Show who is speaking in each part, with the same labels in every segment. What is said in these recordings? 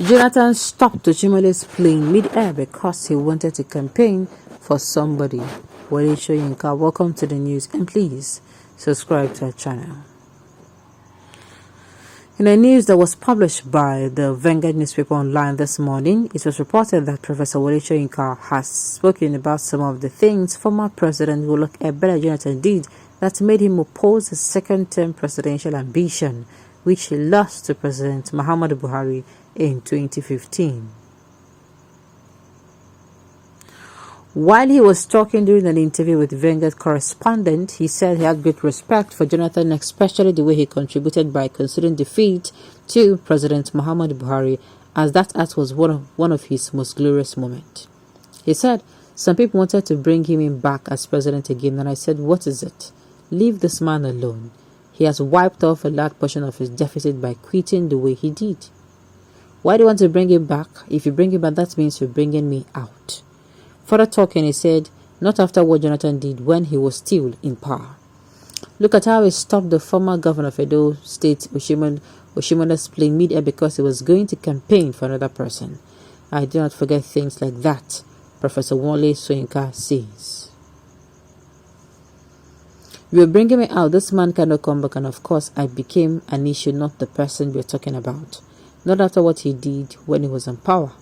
Speaker 1: Jonathan stopped Oshiomole's plane mid-air because he wanted to campaign for somebody. Soyinka, welcome to the news, and please subscribe to our channel. In a news that was published by the Vanguard newspaper online this morning, it was reported that Professor Soyinka has spoken about some of the things former President Goodluck Ebele Jonathan did that made him oppose his second-term presidential ambition, which he lost to President Muhammadu Buhari in 2015. While he was talking during an interview with Vanguard correspondent, he said he had great respect for Jonathan, especially the way he contributed by conceding defeat to President Muhammadu Buhari, as that act was one of his most glorious moments. He said, "Some people wanted to bring him in back as president again, and I said, what is it? Leave this man alone. He has wiped off a large portion of his deficit by quitting the way he did. Why do you want to bring him back? If you bring him back, that means you're bringing me out." Further talking, he said, not after what Jonathan did when he was still in power. Look at how he stopped the former governor of Edo State, Oshiomole's plane mid-air because he was going to campaign for another person. I do not forget things like that, Professor Soyinka says. "You were bringing me out. This man cannot come back, and of course I became an issue, not the person we're talking about. Not after what he did when he was in power.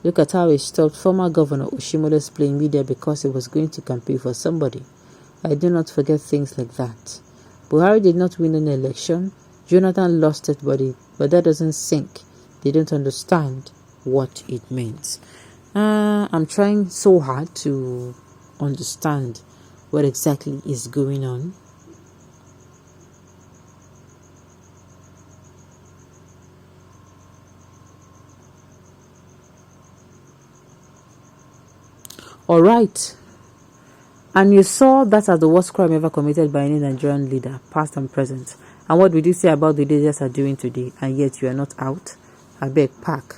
Speaker 1: Look at how he stopped former Governor Oshiomole's plane mid-air because he was going to campaign for somebody. I do not forget things like that. Buhari did not win an election. Jonathan lost it, but that doesn't sink. They don't understand what it means." I'm trying so hard to understand what exactly is going on. Alright, and you saw that as the worst crime ever committed by any Nigerian leader, past and present. And what did you say about the leaders are doing today, and yet you are not out? I beg, pack.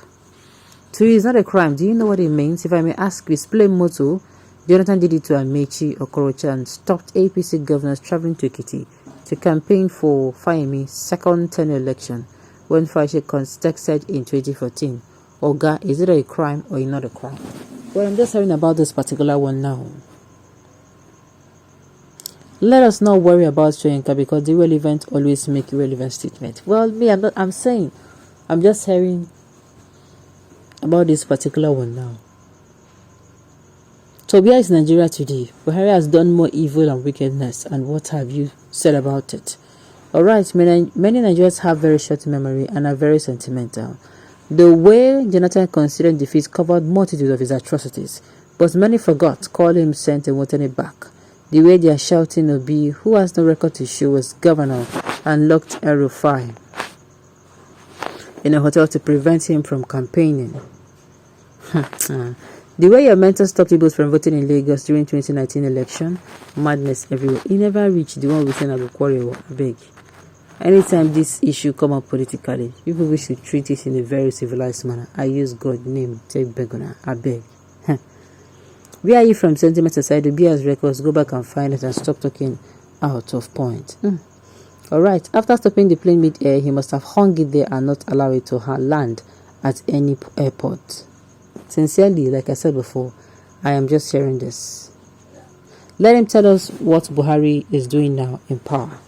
Speaker 1: To you, it's not a crime. Do you know what it means? If I may ask you, display motto, Jonathan did it to Amechi Okorocha and stopped APC governors traveling to Ekiti to campaign for Fayemi's second tenure election when Fayese contested in 2014. Oga, is it a crime or not a crime? Well, I'm just hearing about this particular one now. Let us not worry about Soyinka because the relevant always make irrelevant statement. Well, me, I'm just hearing about this particular one now. So where is Nigeria today? Buhari has done more evil and wickedness, and what have you said about it? Alright, many Nigerians have very short memory and are very sentimental. The way Jonathan considered defeat covered multitudes of his atrocities, but many forgot, called him sent and wanted it back. The way they are shouting Obi, who has no record to show, was governor, and locked El-Rufai in a hotel to prevent him from campaigning. The way your mentor stopped people from voting in Lagos during 2019 election, madness everywhere. He never reached the one within Abukwari, I beg. Anytime this issue come up politically, people wish to treat it in a very civilized manner. I use God's name, take begona, I beg. Where are you from? Sentiment aside, the BS records, go back and find it and stop talking out of point. Alright, after stopping the plane mid-air, he must have hung it there and not allow it to land at any airport. Sincerely, like I said before, I am just sharing this. Let him tell us what Buhari is doing now in power.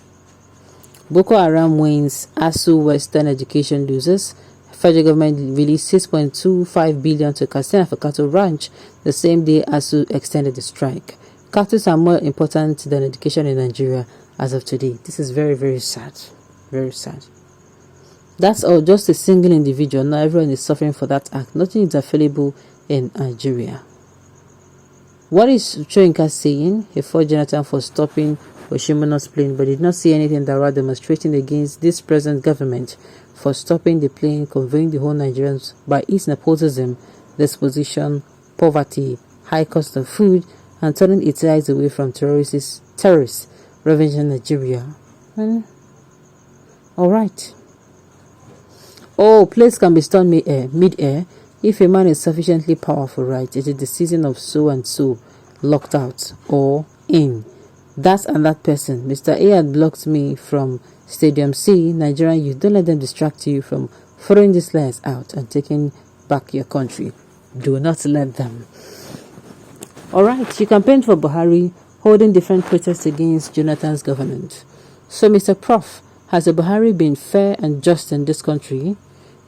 Speaker 1: Boko Haram wins, ASU Western Education loses. Federal government released 6.25 billion to Katsina for cattle ranch the same day ASU extended the strike. Cattle are more important than education in Nigeria as of today. This is very, very sad. Very sad. That's all, just a single individual. Not everyone is suffering for that act. Nothing is available in Nigeria. What is Soyinka saying? He fought Jonathan for stopping Oshiomole's plane, but did not see anything that was demonstrating against this present government for stopping the plane, conveying the whole Nigerians by its nepotism, disposition, poverty, high cost of food, and turning its eyes away from terrorists ravaging Nigeria. Alright. Oh, planes can be stopped mid-air if a man is sufficiently powerful, right? It is the season of so and so, locked out or in. That and that person. Mr. A had blocked me from Stadium C, Nigerian youth. Don't let them distract you from throwing these lies out and taking back your country. Do not let them. Alright, you campaigned for Buhari, holding different protests against Jonathan's government. So, Mr. Prof, has the Buhari been fair and just in this country?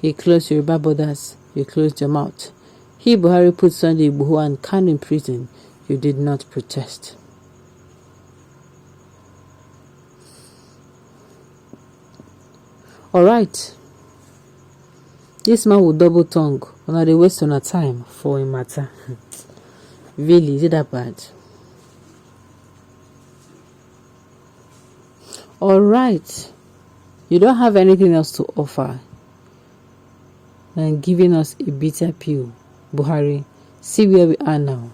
Speaker 1: He closed Yoruba borders, you closed your mouth. He, Buhari, put Sunday Igboho and Kanu in prison. You did not protest. Alright. This man will double tongue. Now they waste on a time for a matter. Really, is it that bad? Alright. You don't have anything else to offer than giving us a bitter pill. Buhari, see where we are now.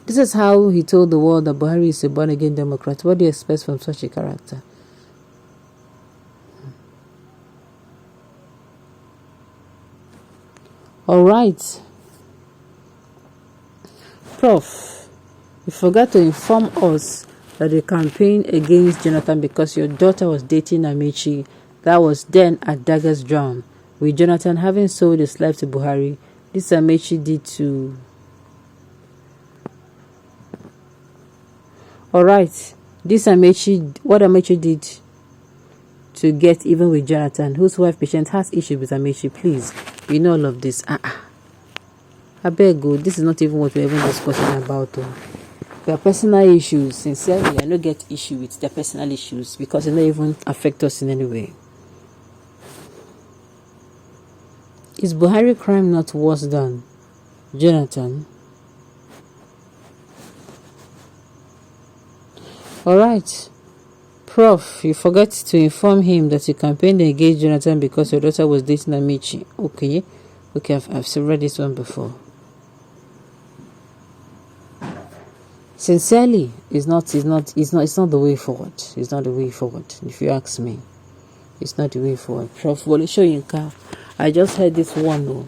Speaker 1: This is how he told the world that Buhari is a born-again Democrat. What do you expect from such a character? Alright. Prof, you forgot to inform us that the campaign against Jonathan because your daughter was dating Amici. That was then at daggers drawn. With Jonathan having sold his life to Buhari, this Amici did to... Alright, this Amici, what Amici did to get even with Jonathan, whose wife patient has issues with Amici, please, you know all of this. I beg you, this is not even what we're even discussing about. Their personal issues, sincerely, I don't get issue with their personal issues because it don't even affect us in any way. Is Buhari crime not worse than Jonathan? Alright. Prof, you forgot to inform him that you campaigned against Jonathan because your daughter was dating Amici. Okay, I've read this one before. Sincerely, it's not the way forward. It's not the way forward, if you ask me. It's not the way forward. Prof Soyinka, I just heard this one though.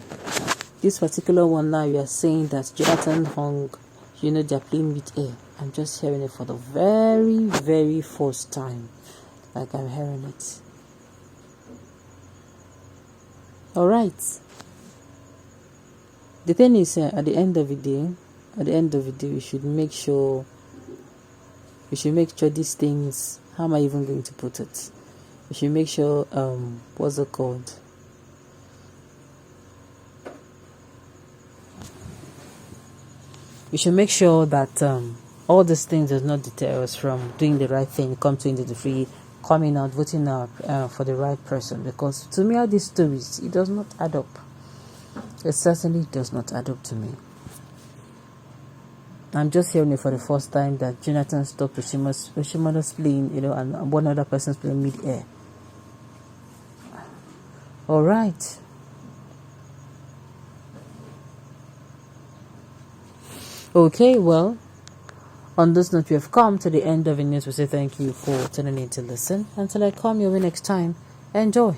Speaker 1: This particular one now, you are saying that Jonathan hung, they're playing with air. I'm just hearing it for the very, very first time. Like I'm hearing it. Alright. The thing is, at the end of the day, we should make sure these things, how am I even going to put it? We should make sure, what's it called? We should make sure that all these things does not deter us from doing the right thing, come to into the free, coming out, voting out for the right person. Because to me, all these stories, it does not add up. It certainly does not add up to me. I'm just hearing it for the first time that Jonathan stopped Oshiomole's playing, and one other person's playing mid-air. Alright. Okay, well, on this note, we have come to the end of the news. We say thank you for tuning in to listen. Until I come your way next time, enjoy.